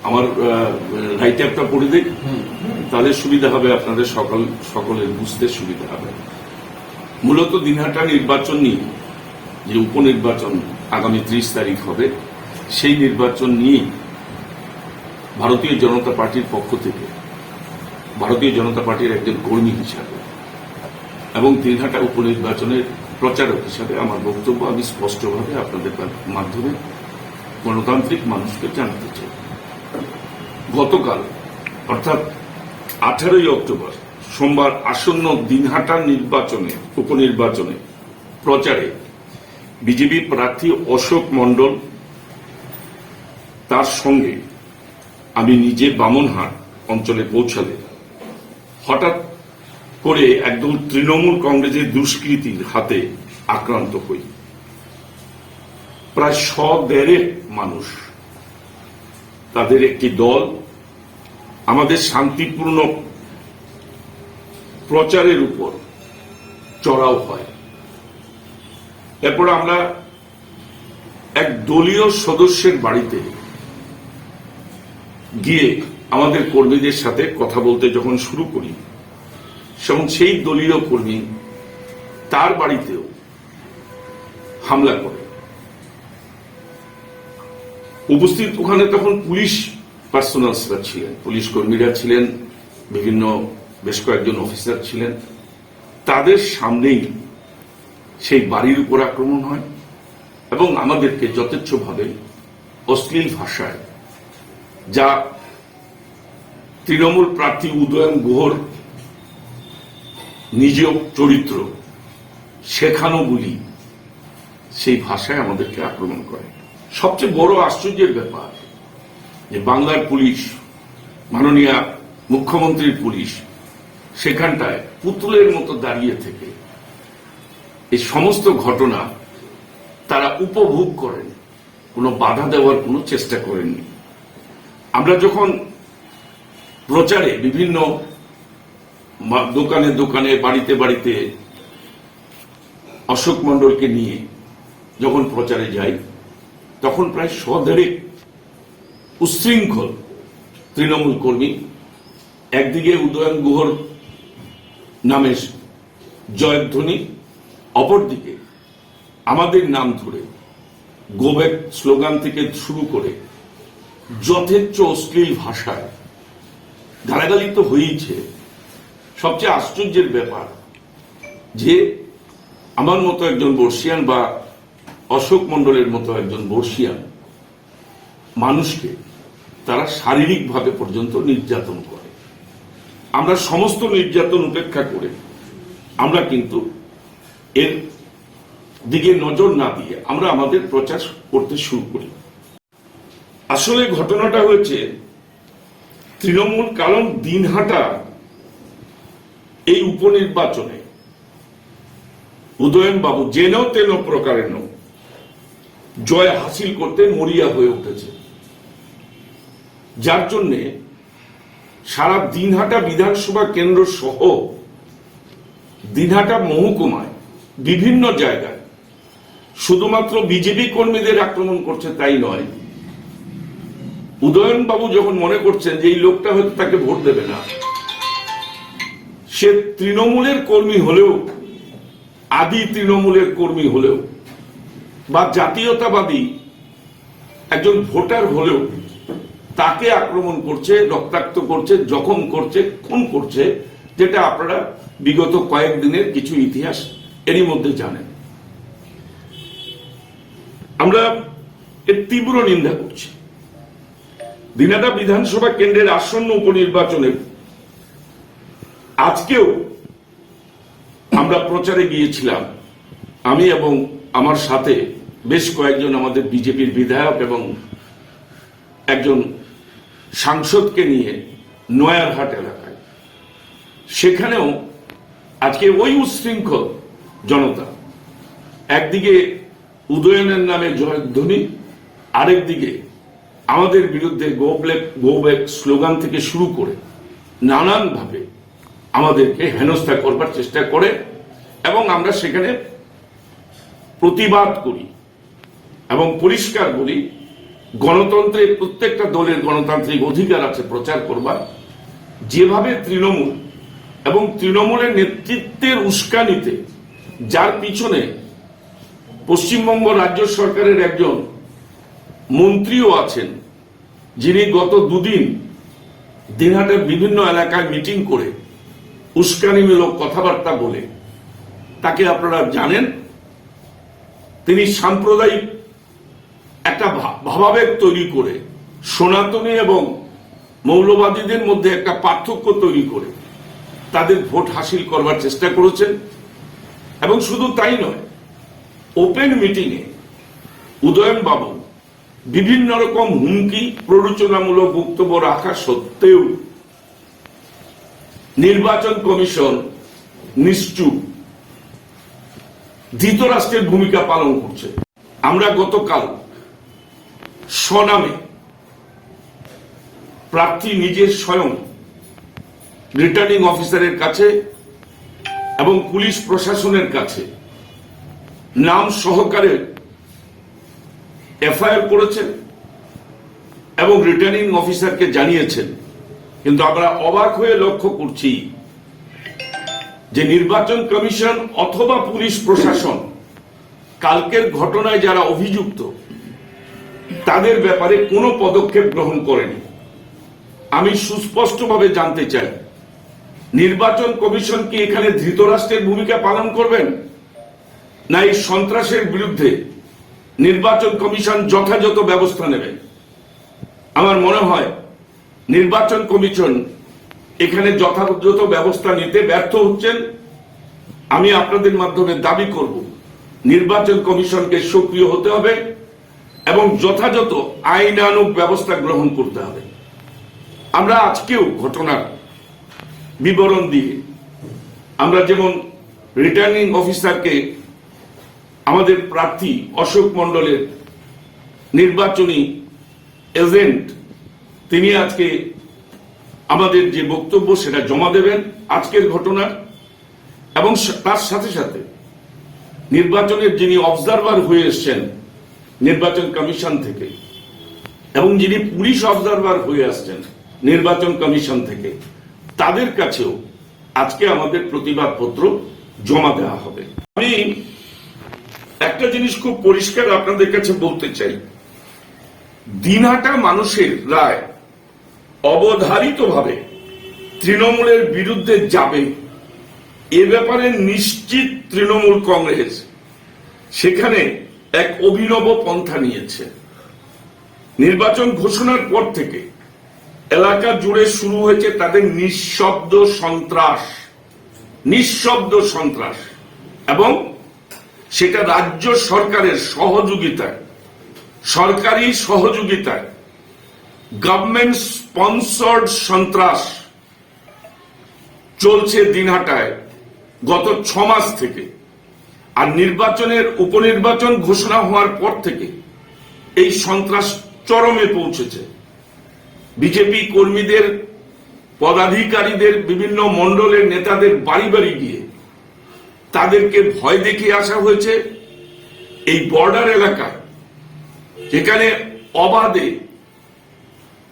আমার রাইট অ্যাপটা পড়ে দিই, তাহলে সুবিধা হবে, আপনাদের সকলের বুঝতে সুবিধা হবে। মূলত দিনহাটা নির্বাচন নিয়ে যে উপনির্বাচন আগামী 30 তারিখ হবে, সেই নির্বাচন নিয়ে ভারতীয় জনতা পার্টির পক্ষ থেকে, ভারতীয় জনতা পার্টির একজন কর্মী হিসাবে এবং দিনহাটা উপনির্বাচনের প্রচারক হিসাবে আমার বক্তব্য আমি স্পষ্টভাবে আপনাদের মাধ্যমে গণতান্ত্রিক মানুষকে জানাতে চাই। গতকাল অর্থাৎ 18ই অক্টোবর সোমবার আসন্ন দিনহাটা উপনির্বাচনে প্রচারে বিজেপি প্রার্থী অশোক মণ্ডল, তার সঙ্গে আমি নিজে বামনহাট অঞ্চলে পৌঁছালে হঠাৎ করে একদল তৃণমূল কংগ্রেসের দুষ্কৃতীর হাতে আক্রান্ত হই। প্রায় 100 মানুষ, তাদের একটি দল আমাদের শান্তিপূর্ণ প্রচারের উপর চড়াও হয়। এরপর আমরা এক দলীয় সদস্যের বাড়িতে গিয়ে আমাদের কর্মীদের সাথে কথা বলতে যখন শুরু করি, এবং সেই দলীয় কর্মী তার বাড়িতেও হামলা করে। উপস্থিত ওখানে তখন পুলিশ পার্সোনালসরা ছিলেন, পুলিশ কর্মীরা ছিলেন, বিভিন্ন বেশ কয়েকজন অফিসার ছিলেন। তাদের সামনেই সেই বাড়ির উপর আক্রমণ হয় এবং আমাদেরকে যথেচ্ছভাবে অশ্লীল ভাষায়, যা তৃণমূল প্রার্থী উদয়ন গুহর নিজ চরিত্র শেখানো বলি, সেই ভাষায় আমাদেরকে আক্রমণ করে। সবচেয়ে বড় আশ্চর্যের ব্যাপার যে বাংলার পুলিশ, মাননীয় মুখ্যমন্ত্রীর পুলিশ সেখানটায় পুতুলের মতো দাঁড়িয়ে থেকে এই সমস্ত ঘটনা তারা উপভোগ করেন, কোনো বাধা দেওয়ার কোনো চেষ্টা করেননি। আমরা যখন প্রচারে বিভিন্ন দোকানে দোকানে, বাড়িতে বাড়িতে অশোক মণ্ডলকে নিয়ে যখন প্রচারে যাই, তখন প্রায় 100 উচ্ছৃঙ্খল তৃণমূল কর্মী একদিকে উদয়ন গুহর নামে জয়ধ্বনি, অপরদিকে আমাদের নাম ধরে গো ব্যাক স্লোগান থেকে শুরু করে যথেচ্ছ অশ্লীল ভাষায় গালাগালি তো হয়েছে। সবচেয়ে আশ্চর্যের ব্যাপার যে আমার মতো একজন বর্ষিয়ান বা অশোক মণ্ডলের মতো একজন বর্ষিয়ান মানুষকে তারা শারীরিকভাবে পর্যন্ত নির্যাতন করে। আমরা সমস্ত নির্যাতন উপেক্ষা করে আমরা কিন্তু এর দিকে নজর না দিয়ে আমরা আমাদের প্রচার করতে শুরু করি। আসলে ঘটনাটা হয়েছে তৃণমূল কারণ দিনহাটা এই উপনির্বাচনে উদয়ন বাবু যেন তেন প্রকারেণ জয় হাসিল করতে মরিয়া হয়ে উঠেছে, যার জন্য সারা দিনহাটা বিধানসভা কেন্দ্র সহ দিনহাটা মহকুমায় বিভিন্ন জায়গায় শুধুমাত্র বিজেপি কর্মীদের আক্রমণ করছে তাই নয়, উদয়ন বাবু যখন মনে করছেন যে এই লোকটা হয়তো তাকে ভোট দেবে না, সে তৃণমূলের কর্মী হলেও, আদি তৃণমূলের কর্মী হলেও বা জাতীয়তাবাদী একজন ভোটার হলেও তাকে আক্রমণ করছে, রক্তাক্ত করছে, জখম করছে, খুন করছে, যেটা আপনারা বিগত কয়েকদিনের কিছু ইতিহাস এরই মধ্যে জানেন। আমরা এর তীব্র নিন্দা করছি। দিনহাটা বিধানসভা কেন্দ্রের আসন্ন উপনির্বাচনে আজকেও আমরা প্রচারে গিয়েছিলাম, আমি এবং আমার সাথে বেশ কয়েকজন আমাদের বিজেপির বিধায়ক এবং একজন সাংসদকে নিয়ে নয়ারহাট এলাকায়। সেখানেও আজকে ওই উচ্ছৃঙ্খল জনতা একদিকে উদয়নের নামে জয়ধ্বনি, আরেকদিকে আমাদের বিরুদ্ধে গো ব্যাক স্লোগান থেকে শুরু করে নানানভাবে আমাদেরকে হেনস্থা করবার চেষ্টা করে এবং আমরা সেখানে প্রতিবাদ করি এবং পরিষ্কার বলি গণতন্ত্রে প্রত্যেকটা দলের গণতান্ত্রিক অধিকার আছে প্রচার করবার। যেভাবে তৃণমূল এবং তৃণমূলের নেতৃত্বের উস্কানিতে, যার পিছনে পশ্চিমবঙ্গ রাজ্য সরকারের একজন মন্ত্রীও আছেন, যিনি গত দুদিন দিনহাটের বিভিন্ন এলাকায় মিটিং করে উস্কানিমূলক কথাবার্তা বলে, তাকে আপনারা জানেন, তিনি সাম্প্রদায়িক একটা ভাবাবেগ তৈরি করে সনাতনী এবং মৌলবাদীদের মধ্যে একটা পার্থক্য তৈরি করে তাদের ভোট হাসিল করবার চেষ্টা করেছেন। এবং শুধু তাই নয়, ওপেন মিটিংয়ে উদয়ন বাবু বিভিন্ন রকম হুমকি, প্ররোচনামূলক বক্তব্য রাখা সত্ত্বেও নির্বাচন কমিশন নিশ্চুপ, ধৃতরাষ্ট্রের ভূমিকা পালন করছে। আমরা গতকাল স্বনামে প্রার্থী নিজের স্বয়ং রিটার্নিং অফিসারের কাছে এবং পুলিশ প্রশাসনের কাছে নাম সহকারে এফআইআর করেছেন এবং রিটার্নিং অফিসারকে জানিয়েছেন। কিন্তু আমরা অবাক হয়ে লক্ষ্য করছি যে নির্বাচন কমিশন অথবা পুলিশ প্রশাসন কালকের ঘটনায় যারা অভিযুক্ত তাদের ব্যাপারে কোনো পদক্ষেপ গ্রহণ করেনি। আমি সুস্পষ্টভাবে জানতে চাই, নির্বাচন কমিশন কি এখানে ধৃতরাষ্ট্রের ভূমিকা পালন করবেন, না এই সন্ত্রাসের বিরুদ্ধে নির্বাচন কমিশন যথাযথ ব্যবস্থা নেবেন? আমার মনে হয় নির্বাচন কমিশন এখানে যথাযথ ব্যবস্থা নিতে ব্যর্থ হচ্ছেন। আমি আপনাদের মাধ্যমে দাবি করব, নির্বাচন কমিশনকে সক্রিয় হতে হবে এবং যথাযথ আইনানুগ ব্যবস্থা গ্রহণ করতে হবে। আমরা আজকেও ঘটনার বিবরণ দিয়ে আমরা যেমন রিটার্নিং অফিসারকে আমাদের প্রার্থী অশোক মণ্ডলের নির্বাচনী এজেন্ট, তিনি আজকে আমাদের যে বক্তব্য সেটা জমা দেবেন আজকের ঘটনার, এবং তার সাথে সাথে নির্বাচনের যিনি অবজারভার হয়ে এসছেন নির্বাচন কমিশন থেকে এবং যিনি পুলিশ অবজারভার হয়ে আসছেন নির্বাচন কমিশন থেকে, তাদের কাছেও আজকে আমাদের প্রতিবাদপত্র জমা দেওয়া হবে। আমি একটা জিনিস খুব পরিষ্কার আপনাদের কাছে বলতে চাই, দিনহাটা মানুষের রায় অবধারিতভাবে তৃণমূলের বিরুদ্ধে যাবে এ ব্যাপারে নিশ্চিত তৃণমূল কংগ্রেস সেখানে এক অভিনব পন্থা নিয়েছে। নির্বাচন ঘোষণার পর থেকে এলাকা জুড়ে শুরু হয়েছে তাদের নিঃশব্দ সন্ত্রাস এবং সেটা রাজ্য সরকারের সহযোগিতায়, সরকারি সহযোগিতায় গভর্নমেন্ট স্পন্সর্ড সন্ত্রাস চলছে দিনহাটায় গত 6 মাস থেকে। আর নির্বাচনের উপনির্বাচন ঘোষণা হওয়ার পর থেকে এই সন্ত্রাস চরমে পৌঁছেছে। বিজেপি কর্মীদের, পদাধিকারীদের, বিভিন্ন মণ্ডলের নেতাদের বাড়ি বাড়ি গিয়ে তাদেরকে ভয় দেখিয়ে আসা হয়েছে। এই বর্ডার এলাকায় যেখানে অবাধে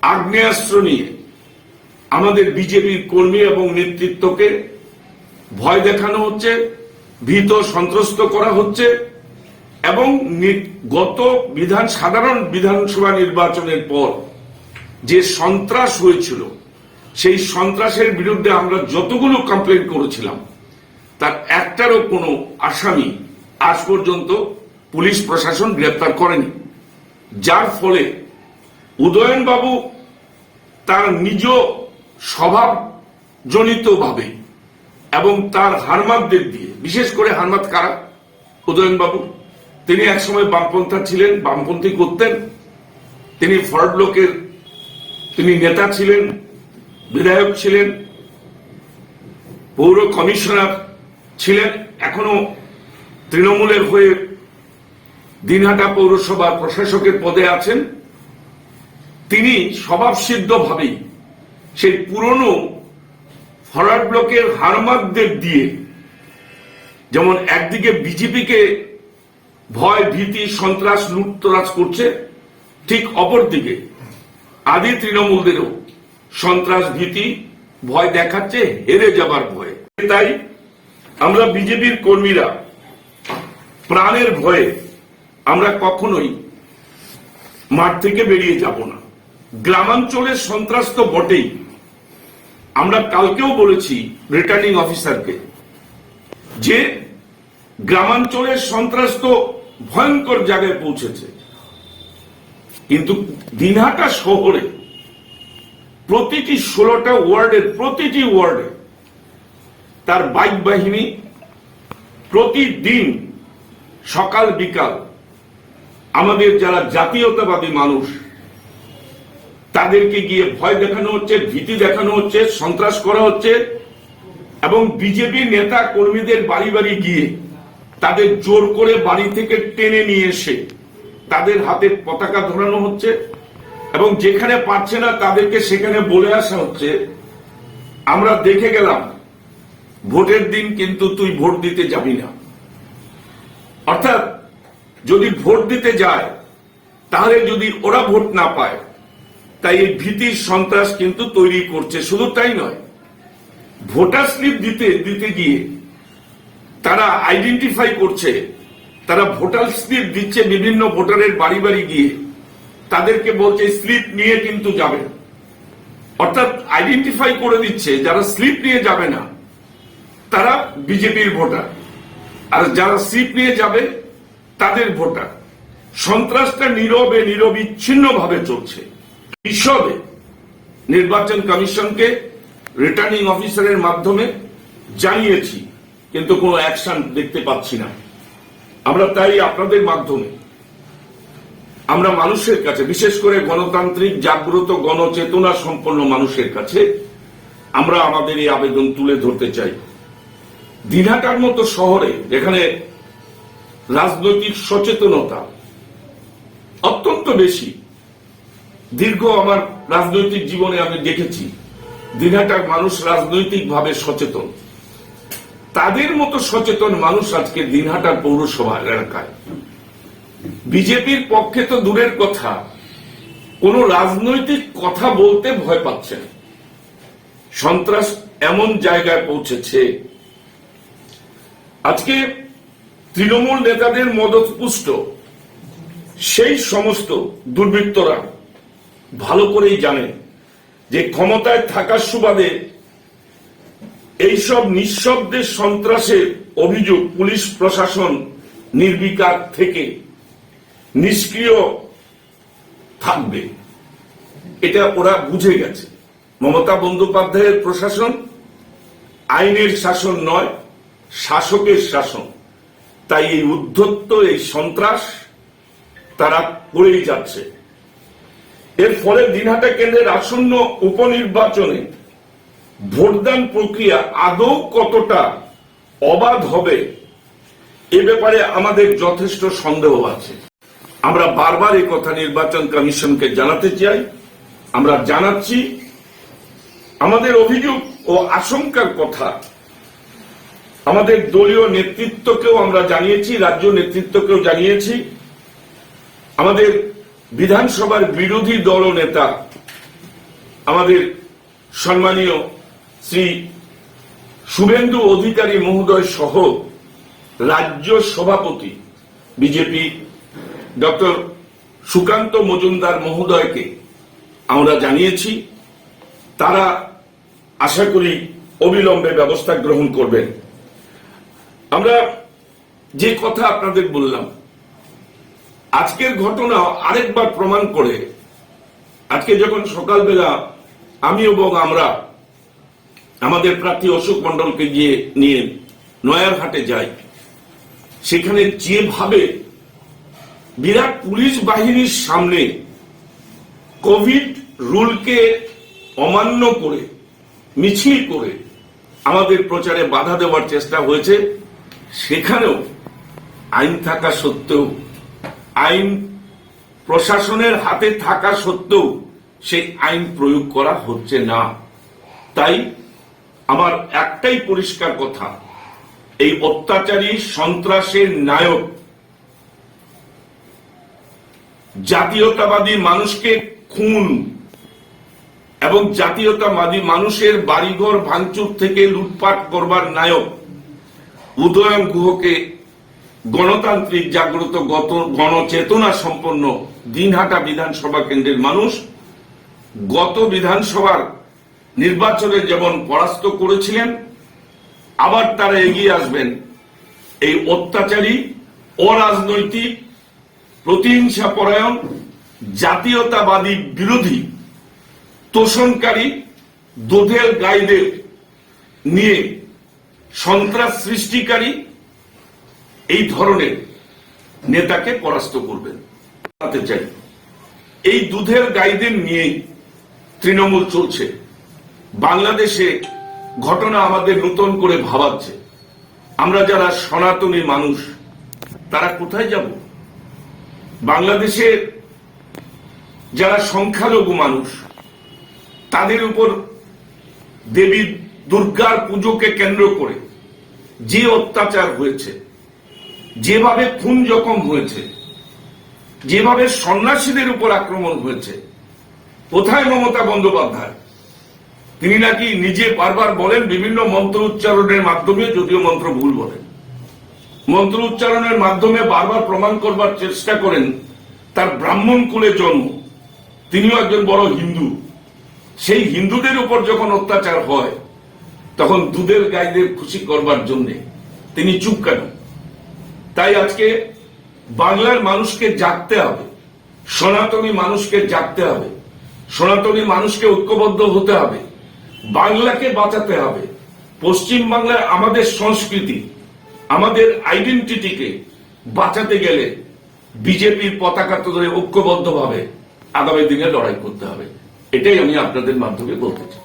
আগ্নেয়াস্ত্র নিয়ে আমাদের বিজেপির কর্মী এবং নেতৃত্বকে ভয় দেখানো হচ্ছে, ভীত সন্ত্রস্ত করা হচ্ছে এবং গত সাধারণ বিধানসভা নির্বাচনের পর যে সন্ত্রাস হয়েছিল সেই সন্ত্রাসের বিরুদ্ধে আমরা যতগুলো কমপ্লেন করেছিলাম তার একটারও কোনো আসামি আজ পর্যন্ত পুলিশ প্রশাসন গ্রেপ্তার করেনি। যার ফলে উদয়ন বাবু তার নিজ স্বভাবজনিতভাবে এবং তার হারমাতদের দিয়ে, বিশেষ করে হারমাত কারা, উদয়ন বাবু তিনি একসময় বামপন্থা ছিলেন, বামপন্থী করতেন, তিনি ফরওয়ার্ড ব্লকের তিনি নেতা ছিলেন, বিধায়ক ছিলেন, পৌর কমিশনার ছিলেন, এখনো তৃণমূলের হয়ে দিনহাটা পৌরসভার প্রশাসকের পদে আছেন। তিনি স্বভাবসিদ্ধভাবেই সেই পুরনো ফরওয়ার্ড ব্লকের হারমাতদের দিয়ে যেমন একদিকে বিজেপিকে ভয়, ভীতি, সন্ত্রাস, লুটতরাজ করছে, ঠিক অপরদিকে আদি তৃণমূলদেরও সন্ত্রাস ভীতি ভয় দেখাচ্ছে, হেরে যাবার ভয়ে। তাই আমরা বিজেপির কর্মীরা প্রাণের ভয়ে আমরা কখনোই মাঠ থেকে বেরিয়ে যাব না। গ্রামাঞ্চলের সন্ত্রাস তো বটেই, আমরা কালকেও বলেছি রিটার্নিং অফিসারকে যে গ্রামাঞ্চলের সন্ত্রাস তো ভয়ঙ্কর জায়গায় পৌঁছেছে, কিন্তু দিনহাটা শহরে প্রতিটি 16টা ওয়ার্ডের প্রতিটি ওয়ার্ডে তার বাইক বাহিনী প্রতিদিন সকাল বিকাল আমাদের যারা জাতীয়তাবাদী মানুষ তাদেরকে গিয়ে ভয় দেখানো হচ্ছে, ভীতি দেখানো হচ্ছে, সন্ত্রাস করা হচ্ছে, এবং বিজেপি নেতা কর্মীদের বাড়ি বাড়ি গিয়ে তাদের জোর করে বাড়ি থেকে টেনে নিয়ে এসে তাদের হাতে পতাকা ধরানো হচ্ছে, এবং যেখানে পারছে না তাদেরকে সেখানে বলে আসা হচ্ছে আমরা দেখে গেলাম ভোটের দিন কিন্তু তুই ভোট দিতে যাবি না। অর্থাৎ যদি ভোট দিতে যায় তাহলে যদি ওরা ভোট না পায়, তাই এই ভীতির সন্ত্রাস কিন্তু তৈরি করছে। শুধু তাই নয়, ভোটার স্লিপ দিতে গিয়ে তারা আইডেন্টিফাই করছে, তারা ভোটার স্লিপ দিচ্ছে বিভিন্ন ভোটারের বাড়ি বাড়ি গিয়ে তাদেরকে বলছে স্লিপ নিয়ে কিন্তু যাবে, অর্থাৎ আইডেন্টিফাই করে দিচ্ছে যারা স্লিপ নিয়ে যাবে না তারা বিজেপির ভোটার, আর যারা স্লিপ নিয়ে যাবে তাদের ভোটার। সন্ত্রাসটা নীরবে নিরবিচ্ছিন্ন ভাবে চলছে। বিশদে নির্বাচন কমিশনকে রিটার্নিং অফিসারের মাধ্যমে জানিয়েছি, কিন্তু কোনো অ্যাকশন দেখতে পাচ্ছি না। আমরা তাই আপনাদের মাধ্যমে আমরা মানুষের কাছে, বিশেষ করে গণতান্ত্রিক জাগ্রত গণচেতনা সম্পন্ন মানুষের কাছে আমরা আমাদের এই আবেদন তুলে ধরতে চাই। দিনহাটার মতো শহরে যেখানে রাজনৈতিক সচেতনতা অত্যন্ত বেশি, দীর্ঘ আমার রাজনৈতিক জীবনে আমি দেখেছি দিনহাটার মানুষ রাজনৈতিকভাবে সচেতন, তাদের মতো সচেতন মানুষ আজকে দিনহাটার পৌরসভা এলাকায় বিজেপির পক্ষে তো দূরের কথা, কোন রাজনৈতিক কথা বলতে ভয় পাচ্ছেন। সন্ত্রাস এমন জায়গায় পৌঁছেছে, আজকে তৃণমূল নেতাদের মদতপুষ্ট সেই সমস্ত দুর্বৃত্তরা ভালো করেই জানে যে ক্ষমতায় থাকার সুবাদে এইসব নিঃশব্দের সন্ত্রাসের অভিযোগ পুলিশ প্রশাসন নির্বিকার থেকে নিষ্ক্রিয় থাকবে, এটা ওরা বুঝে গেছে। মমতা বন্দ্যোপাধ্যায়ের প্রশাসন আইনের শাসন নয়, শাসকের শাসন। তাই এই উদ্ধত্ত, এই সন্ত্রাস তারা করেই যাচ্ছে। এর ফলে দিনহাটা কেন্দ্রের আসন্ন উপনির্বাচনে ভোটদান প্রক্রিয়া আদৌ কতটা অবাধ হবে এ ব্যাপারে আমাদের যথেষ্ট সন্দেহ আছে। আমরা বারবার এই কথা নির্বাচন কমিশনকে জানাতে চাই, আমরা জানাচ্ছি। আমাদের অভিযোগ ও আশঙ্কার কথা আমাদের দলীয় নেতৃত্বকেও আমরা জানিয়েছি, রাজ্য নেতৃত্বকেও জানিয়েছি। আমাদের বিধানসভার বিরোধী দল নেতা আমাদের সম্মানীয় শ্রী শুভেন্দু অধিকারী মহোদয় সহ রাজ্য সভাপতি বিজেপি ডক্টর সুকান্ত মজুমদার মহোদয়কে আমরা জানিয়েছি। তারা আশা করি অবিলম্বে ব্যবস্থা গ্রহণ করবেন। আমরা যে কথা আপনাদের বললাম, আজকের ঘটনা আরেকবার প্রমাণ করে, আজকে যখন সকালবেলা আমি এবং আমরা আমাদের প্রার্থী অশোক মণ্ডলকে গিয়ে নিয়ে নয়ারহাটে যাই, সেখানে যেভাবে বিরাট পুলিশ বাহিনীর সামনে কোভিড রুলকে অমান্য করে মিছিল করে আমাদের প্রচারে বাধা দেওয়ার চেষ্টা হয়েছে, সেখানেও আইন থাকা সত্ত্বেও, আইন প্রশাসনের হাতে থাকা সত্ত্বেও সেই আইন প্রয়োগ করা হচ্ছে না। তাই আমার একটাই পরিষ্কার কথা, এই অত্যাচারী সন্ত্রাসের নায়ক জাতীয়তাবাদী মানুষকে খুন এবং জাতীয়তাবাদী মানুষের বাড়িঘর ভাঙচুর থেকে লুটপাট করবার নায়ক উদয়ন গুহকে গণতান্ত্রিক জাগ্রত গণচেতনা সম্পন্ন দিনহাটা বিধানসভা কেন্দ্রের মানুষ গত বিধানসভার নির্বাচনে যেমন পরাস্ত করেছিলেন, আবার তারা এগিয়ে আসবেন এই অত্যাচারী, অরাজনৈতিক, প্রতিহিংসা পরায়ণ, জাতীয়তাবাদী বিরোধী, তোষণকারী, দোধেল গাইদের নিয়ে সন্ত্রাস সৃষ্টিকারী এই ধরনের নেতাকে পরাস্ত করবেন। চাই এই দুধের গাইদের নিয়েই তৃণমূল চলছে। বাংলাদেশে ঘটনা আমাদের নতুন করে ভাবাচ্ছে। আমরা যারা সনাতনী মানুষ তারা কোথায় যাব? বাংলাদেশের যারা সংখ্যালঘু মানুষ তাদের উপর দেবী দুর্গার পুজোকে কেন্দ্র করে যে অত্যাচার হয়েছে, যেভাবে খুন জখম হয়েছে, যেভাবে সন্ন্যাসীদের উপর আক্রমণ হয়েছে, কোথায় মমতা বন্দ্যোপাধ্যায়? তিনি নাকি নিজে বারবার বলেন বিভিন্ন মন্ত্র উচ্চারণের মাধ্যমে, যদিও মন্ত্র ভুল বলেন, মন্ত্র উচ্চারণের মাধ্যমে বারবার প্রমাণ করবার চেষ্টা করেন তার ব্রাহ্মণ কুলে জন্ম, তিনিও একজন বড় হিন্দু। সেই হিন্দুদের উপর যখন অত্যাচার হয় তখন দুধের গাইদের খুশি করবার জন্য তিনি চুপ কেন? তাই আজকে বাংলার মানুষকে জাগতে হবে, সনাতনী মানুষকে জাগতে হবে, সনাতনী মানুষকে ঐক্যবদ্ধ হতে হবে, বাংলাকে বাঁচাতে হবে। পশ্চিম বাংলায় আমাদের সংস্কৃতি, আমাদের আইডেন্টিটিকে বাঁচাতে গেলে বিজেপির পতাকা ধরে ঐক্যবদ্ধভাবে আগামী দিনে লড়াই করতে হবে। এটাই আমি আপনাদের মাধ্যমে বলতে চাই।